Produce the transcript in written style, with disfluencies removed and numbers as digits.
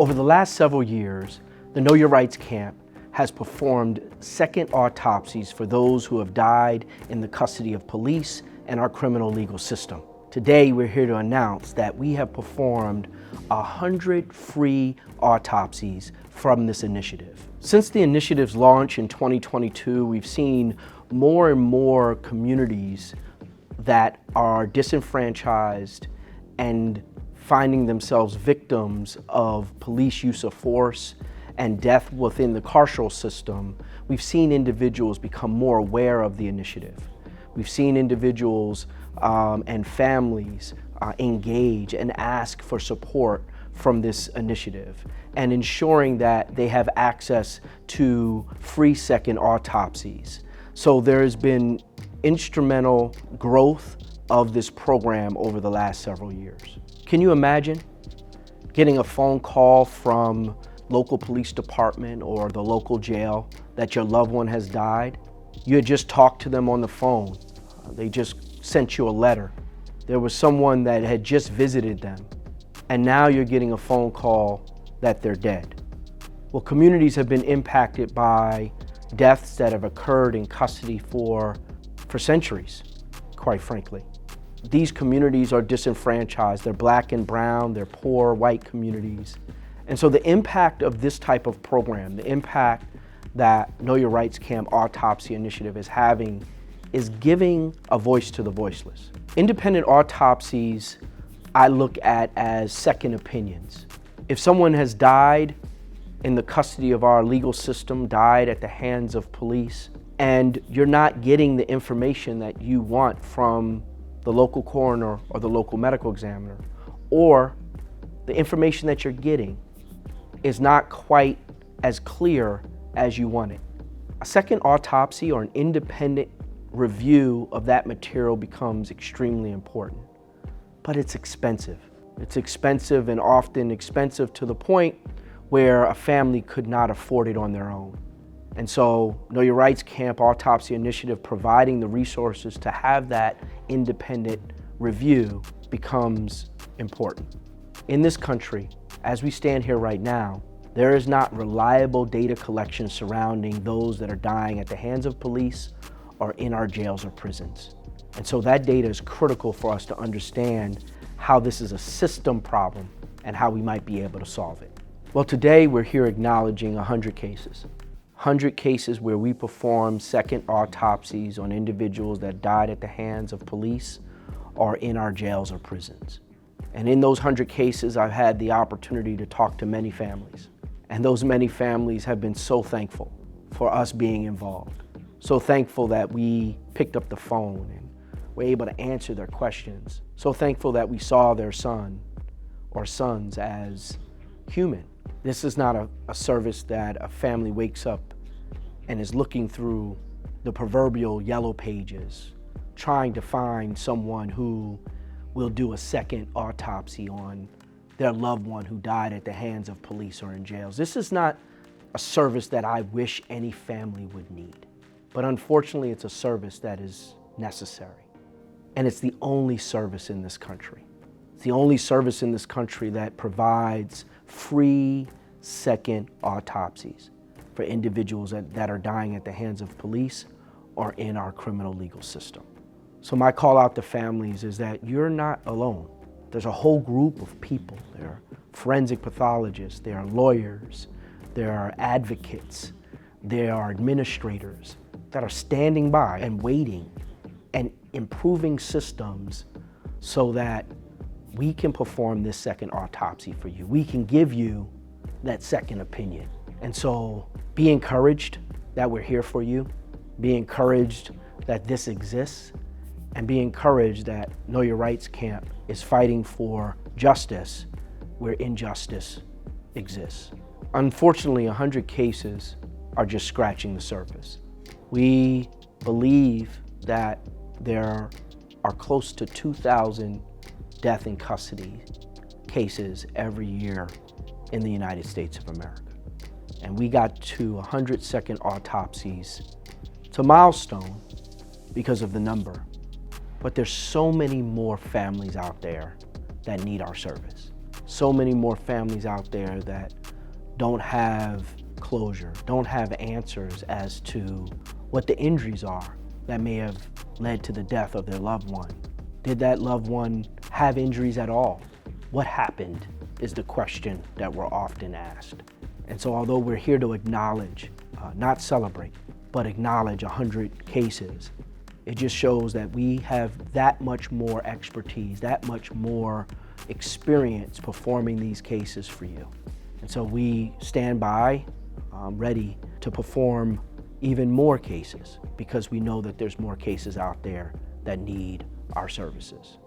Over the last several years, the Know Your Rights Camp has performed second autopsies for those who have died in the custody of police and our criminal legal system. Today, we're here to announce that we have performed 100 free autopsies from this initiative. Since the initiative's launch in 2022, we've seen more and more communities that are disenfranchised and finding themselves victims of police use of force and death within the carceral system. We've seen individuals become more aware of the initiative. We've seen individuals and families engage and ask for support from this initiative and ensuring that they have access to free second autopsies. So there has been instrumental growth of this program over the last several years. Can you imagine getting a phone call from local police department or the local jail that your loved one has died? You had just talked to them on the phone. They just sent you a letter. There was someone that had just visited them, and now you're getting a phone call that they're dead. Well, communities have been impacted by deaths that have occurred in custody for centuries, quite frankly. These communities are disenfranchised. They're black and brown, they're poor white communities. And so the impact of this type of program, the impact that Know Your Rights Camp Autopsy Initiative is having, is giving a voice to the voiceless. Independent autopsies I look at as second opinions. If someone has died in the custody of our legal system, died at the hands of police, and you're not getting the information that you want from the local coroner or the local medical examiner, or the information that you're getting is not quite as clear as you want it. A second autopsy or an independent review of that material becomes extremely important, but it's expensive. It's expensive and often expensive to the point where a family could not afford it on their own. And so Know Your Rights Camp Autopsy Initiative providing the resources to have that independent review becomes important. In this country, as we stand here right now, there is not reliable data collection surrounding those that are dying at the hands of police or in our jails or prisons. And so that data is critical for us to understand how this is a system problem and how we might be able to solve it. Well, today we're here acknowledging 100 cases. 100 cases where we performed second autopsies on individuals that died at the hands of police or in our jails or prisons. And in those 100 cases, I've had the opportunity to talk to many families. And those many families have been so thankful for us being involved. So thankful that we picked up the phone and were able to answer their questions. So thankful that we saw their son or sons as human. This is not a service that a family wakes up and is looking through the proverbial yellow pages, trying to find someone who will do a second autopsy on their loved one who died at the hands of police or in jails. This is not a service that I wish any family would need, but unfortunately it's a service that is necessary. And it's the only service in this country. It's the only service in this country that provides free second autopsies for individuals that are dying at the hands of police or in our criminal legal system. So my call out to families is that you're not alone. There's a whole group of people. There are forensic pathologists, there are lawyers, there are advocates, there are administrators that are standing by and waiting and improving systems so that we can perform this second autopsy for you. We can give you that second opinion. And so be encouraged that we're here for you. Be encouraged that this exists, and be encouraged that Know Your Rights Camp is fighting for justice where injustice exists. Unfortunately, 100 cases are just scratching the surface. We believe that there are close to 2,000 death in custody cases every year in the United States of America. And we got to 100 second autopsies. It's a milestone because of the number, but there's so many more families out there that need our service. so many more families out there that don't have closure, don't have answers as to what the injuries are that may have led to the death of their loved one. Did that loved one have injuries at all? What happened is the question that we're often asked. And so although we're here to acknowledge, not celebrate, but acknowledge 100 cases, it just shows that we have that much more expertise, that much more experience performing these cases for you. And so we stand by, ready to perform even more cases because we know that there's more cases out there that need our services.